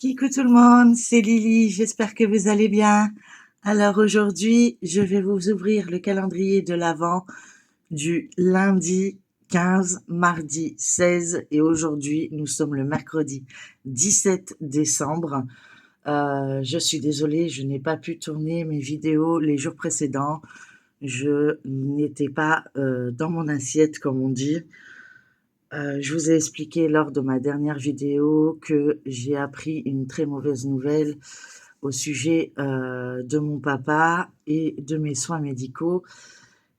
Coucou tout le monde, c'est Lily, j'espère que vous allez bien. Alors aujourd'hui, je vais vous ouvrir le calendrier de l'Avent du lundi 15, mardi 16 et aujourd'hui, nous sommes le mercredi 17 décembre. Je suis désolée, je n'ai pas pu tourner mes vidéos les jours précédents. Je n'étais pas dans mon assiette, comme on dit. Je vous ai expliqué lors de ma dernière vidéo que j'ai appris une très mauvaise nouvelle au sujet de mon papa et de mes soins médicaux.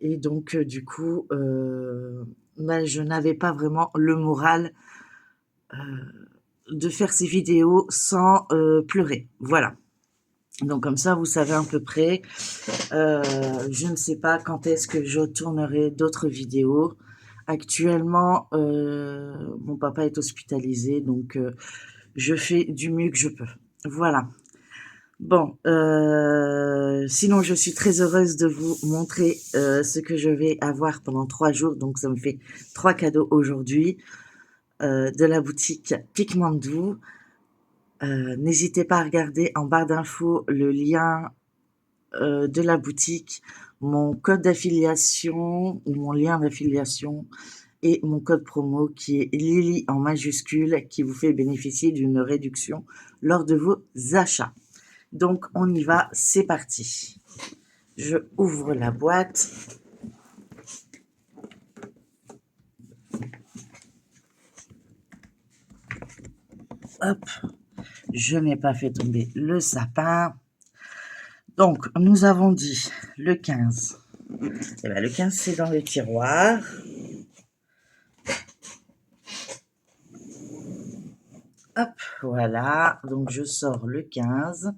Et donc, du coup, je n'avais pas vraiment le moral euh, de faire ces vidéos sans pleurer. Voilà. Donc comme ça, vous savez à peu près. Je ne sais pas quand est-ce que je tournerai d'autres vidéos. Actuellement, mon papa est hospitalisé, donc je fais du mieux que je peux. Voilà. Bon, sinon je suis très heureuse de vous montrer ce que je vais avoir pendant 3 jours. Donc ça me fait 3 cadeaux aujourd'hui de la boutique Picmandou. N'hésitez pas à regarder en barre d'infos le lien de la boutique, mon code d'affiliation ou mon lien d'affiliation et mon code promo qui est Lily en majuscule qui vous fait bénéficier d'une réduction lors de vos achats. Donc on y va, c'est parti. Je ouvre la boîte. Hop, je n'ai pas fait tomber le sapin. Donc nous avons dit le 15. Et bien, le 15 c'est dans le tiroir. Hop, voilà. Donc je sors le 15.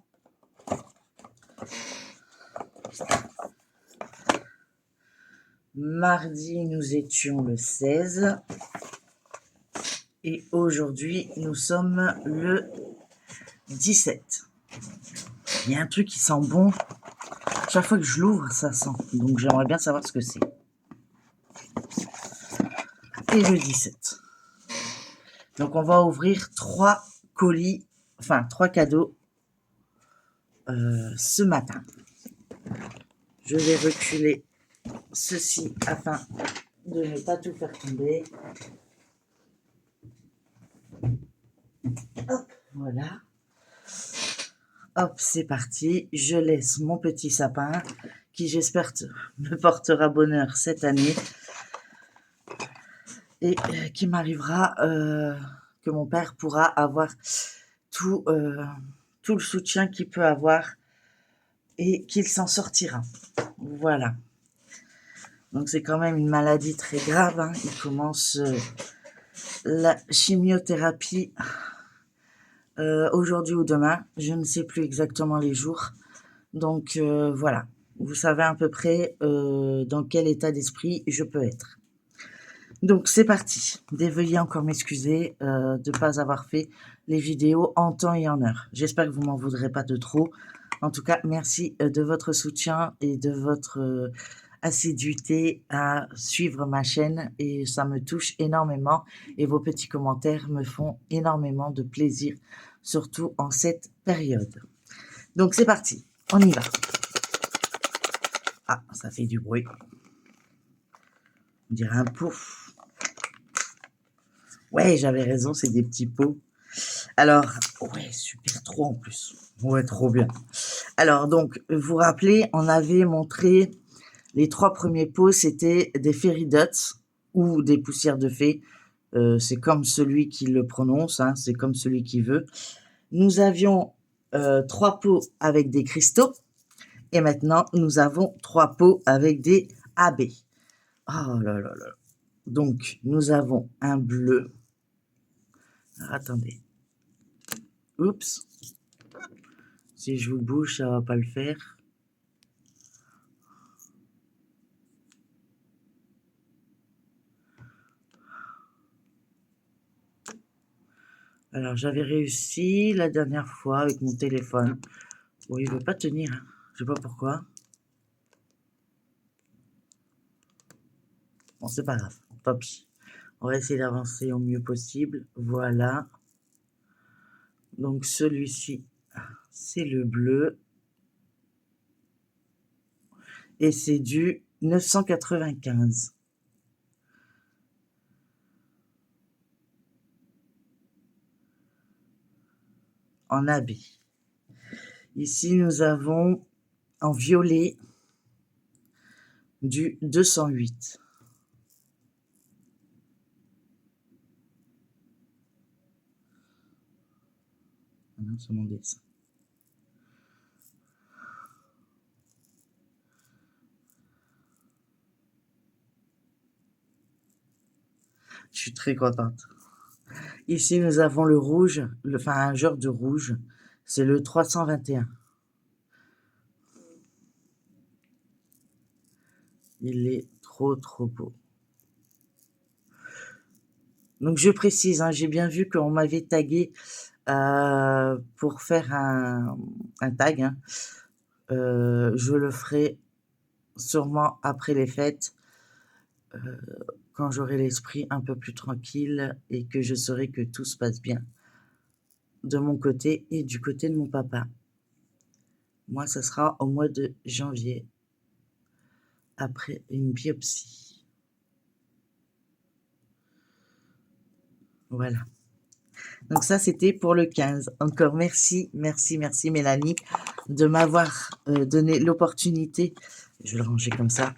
Mardi, nous étions le 16. Et aujourd'hui, nous sommes le 17. Il y a un truc qui sent bon. Chaque fois que je l'ouvre, ça sent. Donc j'aimerais bien savoir ce que c'est. Et le 17. Donc on va ouvrir 3 colis, enfin 3 cadeaux ce matin. Je vais reculer ceci afin de ne pas tout faire tomber. Hop, voilà. Hop, c'est parti. Je laisse mon petit sapin qui, j'espère, me portera bonheur cette année et qui m'arrivera, que mon père pourra avoir tout, tout le soutien qu'il peut avoir et qu'il s'en sortira. Voilà. Donc c'est quand même une maladie très grave. Hein. Il commence la chimiothérapie aujourd'hui ou demain. Je ne sais plus exactement les jours. Donc voilà. Vous savez à peu près dans quel état d'esprit je peux être. Donc c'est parti. Veuillez encore m'excuser de ne pas avoir fait les vidéos en temps et en heure. J'espère que vous m'en voudrez pas de trop. En tout cas, merci de votre soutien et de votre assiduité à suivre ma chaîne et ça me touche énormément et vos petits commentaires me font énormément de plaisir, surtout en cette période. Donc c'est parti, on y va. Ah, ça fait du bruit. On dirait un pouf. Ouais, j'avais raison, c'est des petits pots. Alors, ouais, super, trop en plus. Ouais, trop bien. Alors, donc, vous vous rappelez, on avait montré les 3 premiers pots, c'était des fairy dots ou des poussières de fée. C'est comme celui qui le prononce, hein, c'est comme celui qui veut. Nous avions 3 pots avec des cristaux. Et maintenant, nous avons 3 pots avec des AB. Oh là là là. Donc, nous avons un bleu. Alors, attendez. Oups. Si je vous bouge, ça va pas le faire. Alors, j'avais réussi la dernière fois avec mon téléphone. Bon, il veut pas tenir. Hein. Je sais pas pourquoi. Bon, c'est pas grave. Tant pis. On va essayer d'avancer au mieux possible. Voilà. Donc celui-ci, c'est le bleu. Et c'est du 995. En AB. Ici, nous avons en violet du 208. Ah non, c'est mon dessin. Je suis très contente. Ici, nous avons le rouge, enfin un genre de rouge. C'est le 321. Il est trop, trop beau. Donc, je précise, hein, j'ai bien vu qu'on m'avait tagué pour faire un tag. Hein. Je le ferai sûrement après les fêtes, quand j'aurai l'esprit un peu plus tranquille et que je saurai que tout se passe bien de mon côté et du côté de mon papa. Moi, ça sera au mois de janvier, après une biopsie. Voilà. Donc ça, c'était pour le 15. Encore merci, merci, merci Mélanie de m'avoir donné l'opportunité, je vais le ranger comme ça,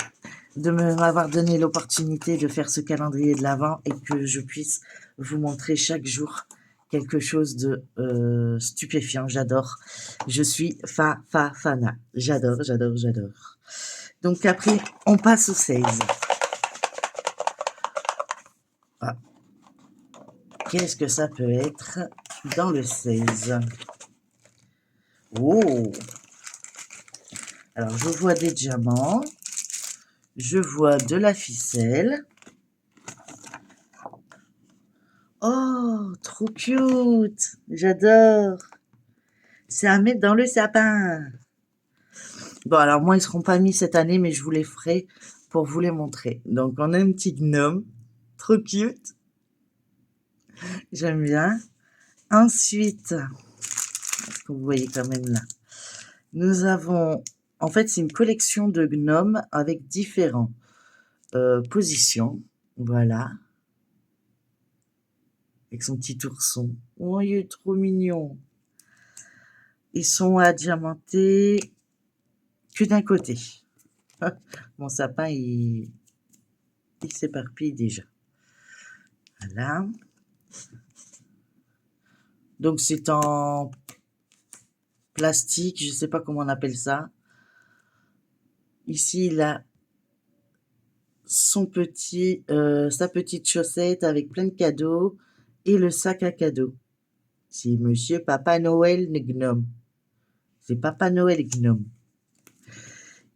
de m'avoir donné l'opportunité de faire ce calendrier de l'Avent et que je puisse vous montrer chaque jour quelque chose de stupéfiant. J'adore. Je suis fana. J'adore, j'adore, j'adore. Donc après, on passe au 16. Ah. Qu'est-ce que ça peut être dans le 16? Oh! Alors, je vois des diamants. Je vois de la ficelle. Oh, trop cute! J'adore! C'est à mettre dans le sapin. Bon, alors moi, ils seront pas mis cette année, mais je vous les ferai pour vous les montrer. Donc, on a un petit gnome. Trop cute. J'aime bien. Ensuite, vous voyez quand même là, nous avons... En fait, c'est une collection de gnomes avec différentes positions. Voilà. Avec son petit ourson. Oh, il est trop mignon. Ils sont à diamanter que d'un côté. Mon sapin, il s'éparpille déjà. Voilà. Donc, c'est en plastique, je ne sais pas comment on appelle ça. Ici, il a sa petite chaussette avec plein de cadeaux et le sac à cadeaux. C'est Monsieur Papa Noël Gnome. C'est Papa Noël Gnome.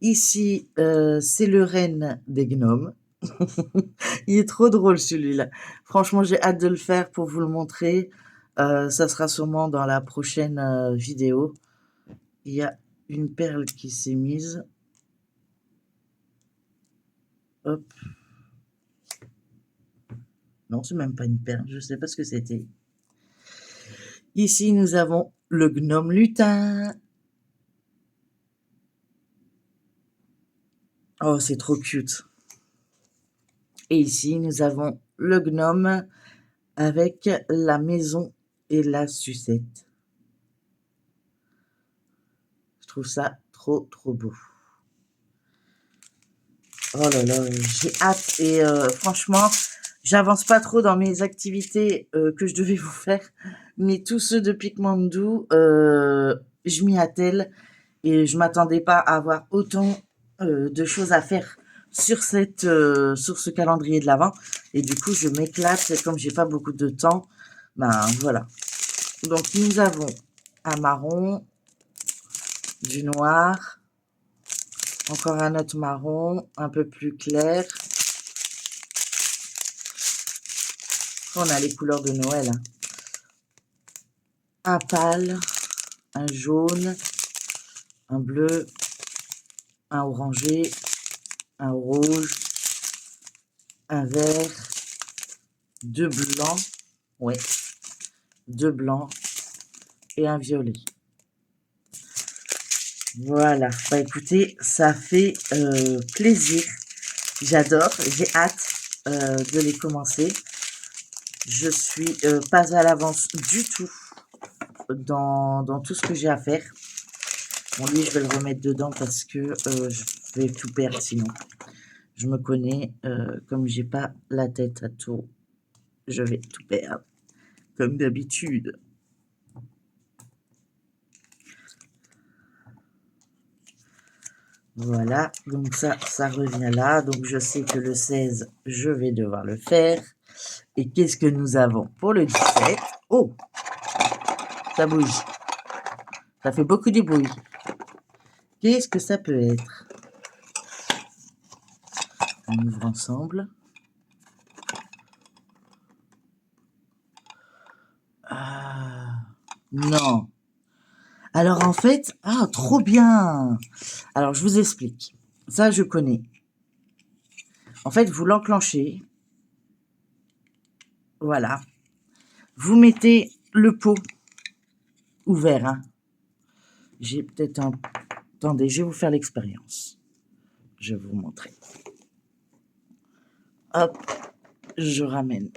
Ici, c'est le renne des gnomes. Il est trop drôle celui-là. Franchement, j'ai hâte de le faire pour vous le montrer. Ça sera sûrement dans la prochaine vidéo. Il y a une perle qui s'est mise. Hop. Non, c'est même pas une perle. Je sais pas ce que c'était. Ici, nous avons le gnome lutin. Oh, c'est trop cute. Et ici, nous avons le gnome avec la maison et la sucette. Je trouve ça trop, trop beau. Oh là là, j'ai hâte. Et franchement, j'avance pas trop dans mes activités que je devais vous faire. Mais tous ceux de Pikmandu, je m'y attelle. Et je m'attendais pas à avoir autant de choses à faire sur ce calendrier de l'Avent. Et du coup, je m'éclate. Comme j'ai pas beaucoup de temps, ben voilà. Donc, nous avons un marron, du noir, encore un autre marron, un peu plus clair. On a les couleurs de Noël. Hein. Un pâle, un jaune, un bleu, un orangé, un rouge, un vert, deux blancs, ouais, deux blancs, et un violet. Voilà, bah écoutez, ça fait plaisir. J'adore, j'ai hâte de les commencer. Je suis pas à l'avance du tout dans tout ce que j'ai à faire. Bon, lui, je vais le remettre dedans parce que je vais tout perdre sinon. Je me connais, comme j'ai pas la tête à tout, je vais tout perdre, comme d'habitude. Voilà, donc ça revient là. Donc je sais que le 16, je vais devoir le faire. Et qu'est-ce que nous avons pour le 17? Oh, ça bouge. Ça fait beaucoup de bruit. Qu'est-ce que ça peut être? On ouvre ensemble. Ah, non. Alors en fait, ah, trop bien. Alors je vous explique. Ça, je connais. En fait, vous l'enclenchez. Voilà. Vous mettez le pot ouvert. Hein. J'ai peut-être un... Attendez, je vais vous faire l'expérience. Je vais vous montrer. Hop, je ramène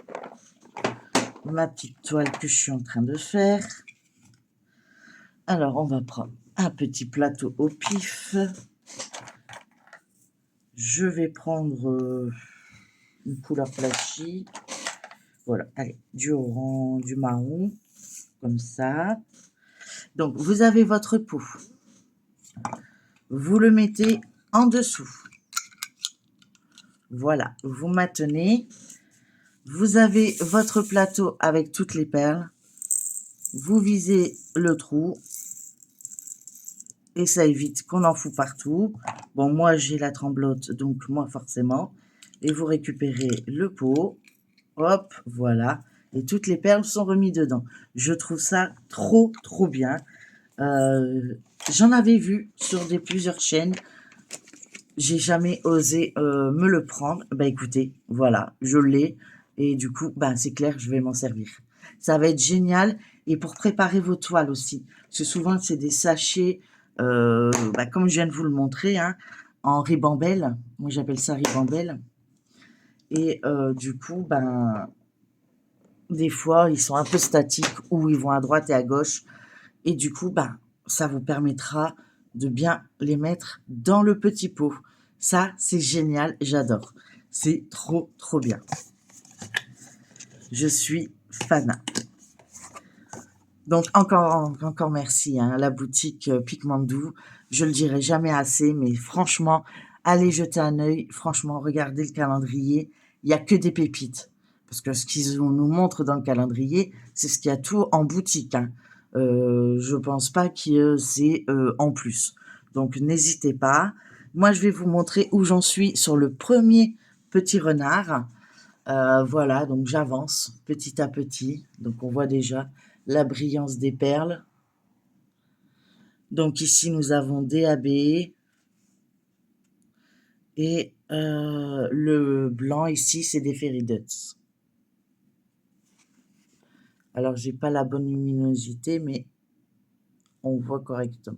ma petite toile que je suis en train de faire. Alors, on va prendre un petit plateau au pif. Je vais prendre une couleur flashy. Voilà, allez, du orange, du marron, comme ça. Donc, vous avez votre pot. Vous le mettez en dessous. Voilà, vous maintenez. Vous avez votre plateau avec toutes les perles. Vous visez le trou. Et ça évite qu'on en fout partout. Bon, moi, j'ai la tremblote, donc moi, forcément. Et vous récupérez le pot. Hop, voilà. Et toutes les perles sont remises dedans. Je trouve ça trop, trop bien. J'en avais vu sur plusieurs chaînes. J'ai jamais osé me le prendre. Bah écoutez, voilà, je l'ai. Et du coup, bah, c'est clair, je vais m'en servir. Ça va être génial. Et pour préparer vos toiles aussi. Parce que souvent, c'est des sachets, bah, comme je viens de vous le montrer, hein, en ribambelle. Moi, j'appelle ça ribambelle. Et du coup, ben, des fois, ils sont un peu statiques ou ils vont à droite et à gauche. Et du coup, ben, ça vous permettra de bien les mettre dans le petit pot. Ça, c'est génial, j'adore. C'est trop, trop bien. Je suis fan. Donc, encore merci à la boutique Pigmandou. Je le dirai jamais assez, mais franchement, allez jeter un œil. Franchement, regardez le calendrier. Il n'y a que des pépites. Parce que ce qu'ils nous montrent dans le calendrier, c'est ce qu'il y a tout en boutique. Hein. Je pense pas que c'est en plus. Donc, n'hésitez pas. Moi, je vais vous montrer où j'en suis sur le premier petit renard. Voilà, donc j'avance petit à petit. Donc, on voit déjà la brillance des perles. Donc, ici, nous avons DAB et le blanc, ici, c'est des Fairy Dots. Alors, j'ai pas la bonne luminosité, mais on voit correctement.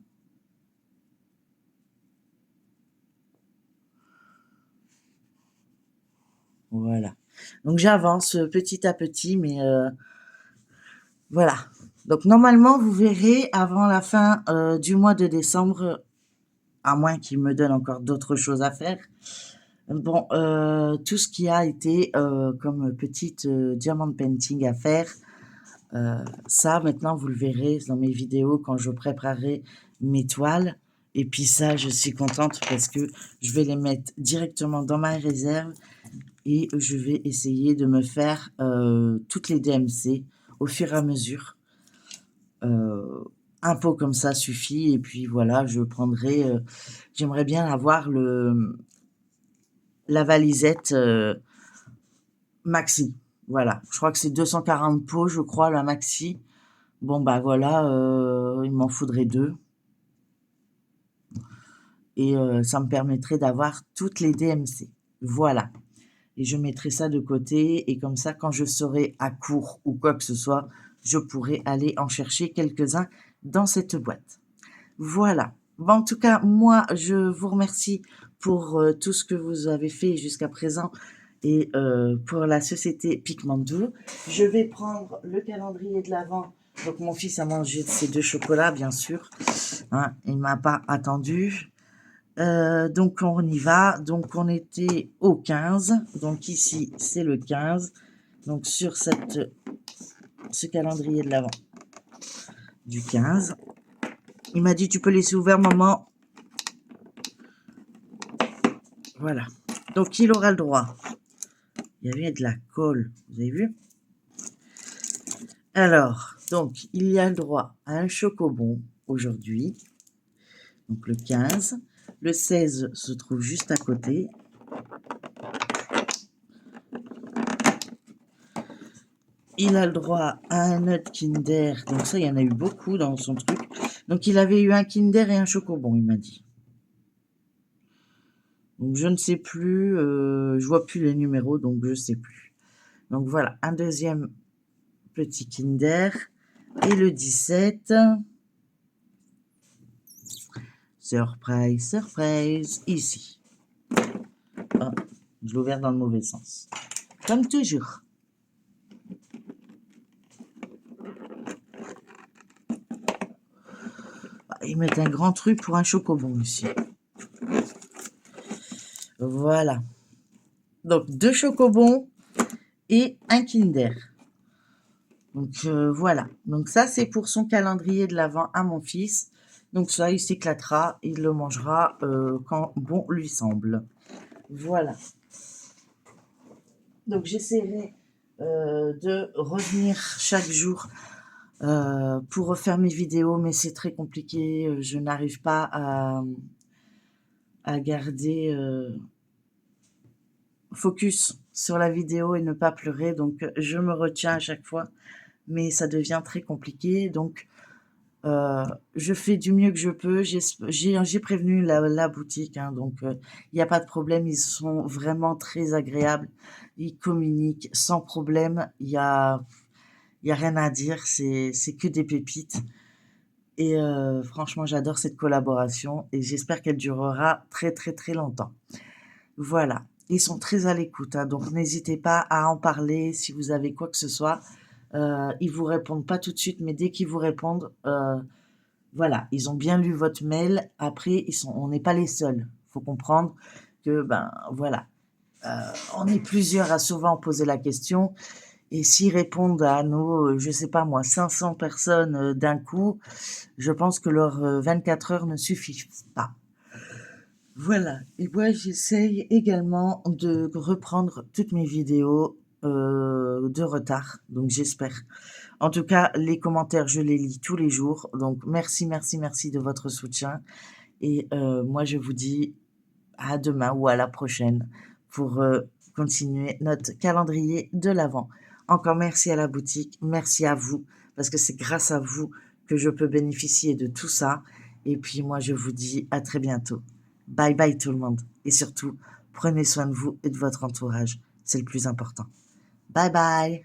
Voilà. Donc, j'avance petit à petit, mais voilà. Donc, normalement, vous verrez avant la fin du mois de décembre, à moins qu'il me donne encore d'autres choses à faire. Bon, tout ce qui a été comme petite diamond painting à faire, ça, maintenant, vous le verrez dans mes vidéos quand je préparerai mes toiles. Et puis ça, je suis contente parce que je vais les mettre directement dans ma réserve et je vais essayer de me faire toutes les DMC au fur et à mesure. Un pot comme ça suffit et puis voilà, je prendrai... j'aimerais bien avoir la valisette maxi. Voilà, je crois que c'est 240 pots, je crois, la maxi. Bon, bah voilà, il m'en faudrait 2. Et ça me permettrait d'avoir toutes les DMC. Voilà. Et je mettrai ça de côté. Et comme ça, quand je serai à court ou quoi que ce soit, je pourrais aller en chercher quelques-uns dans cette boîte. Voilà. Bon, en tout cas, moi, je vous remercie pour tout ce que vous avez fait jusqu'à présent et pour la société Pigmento. Je vais prendre le calendrier de l'Avent. Donc, mon fils a mangé ses 2 chocolats, bien sûr. Hein, il ne m'a pas attendu. Donc, on y va. Donc, on était au 15. Donc, ici, c'est le 15. Donc, sur ce calendrier de l'Avent du 15. Il m'a dit, tu peux laisser ouvert, maman. Voilà. Donc, il aura le droit. Il y avait de la colle, vous avez vu? Alors, donc, il y a le droit à un chocobon aujourd'hui. Donc, le 15. Le 16 se trouve juste à côté. Il a le droit à un nut Kinder. Donc, ça, il y en a eu beaucoup dans son truc. Donc, il avait eu un Kinder et un chocobon, il m'a dit. Donc, je ne sais plus. Je vois plus les numéros, donc je ne sais plus. Donc, voilà, un deuxième petit Kinder. Et le 17. Surprise, surprise, ici. Oh, je l'ai ouvert dans le mauvais sens. Comme toujours. Ils mettent un grand truc pour un chocobon ici. Voilà. Donc, 2 chocobons et un Kinder. Donc, voilà. Donc, ça, c'est pour son calendrier de l'Avent à mon fils. Donc, ça, il s'éclatera. Il le mangera quand bon lui semble. Voilà. Donc, j'essaierai de revenir chaque jour pour refaire mes vidéos, mais c'est très compliqué. Je n'arrive pas à garder focus sur la vidéo et ne pas pleurer. Donc, je me retiens à chaque fois, mais ça devient très compliqué. Donc, je fais du mieux que je peux. J'ai prévenu la boutique, hein, donc il n'y a pas de problème. Ils sont vraiment très agréables. Ils communiquent sans problème. Il y a rien à dire. C'est que des pépites. Et franchement, j'adore cette collaboration et j'espère qu'elle durera très, très, très longtemps. Voilà. Ils sont très à l'écoute, hein, donc n'hésitez pas à en parler si vous avez quoi que ce soit. Ils vous répondent pas tout de suite, mais dès qu'ils vous répondent, voilà, ils ont bien lu votre mail. Après, on n'est pas les seuls. Faut comprendre que, ben voilà, on est plusieurs à souvent poser la question. Et s'ils répondent à nos, je sais pas moi, 500 personnes d'un coup, je pense que leurs 24 heures ne suffisent pas. Voilà. Et moi, j'essaye également de reprendre toutes mes vidéos de retard. Donc, j'espère. En tout cas, les commentaires, je les lis tous les jours. Donc, merci, merci, merci de votre soutien. Et moi, je vous dis à demain ou à la prochaine pour continuer notre calendrier de l'Avent. Encore merci à la boutique. Merci à vous, parce que c'est grâce à vous que je peux bénéficier de tout ça. Et puis, moi, je vous dis à très bientôt. Bye bye tout le monde. Et surtout, prenez soin de vous et de votre entourage. C'est le plus important. Bye bye.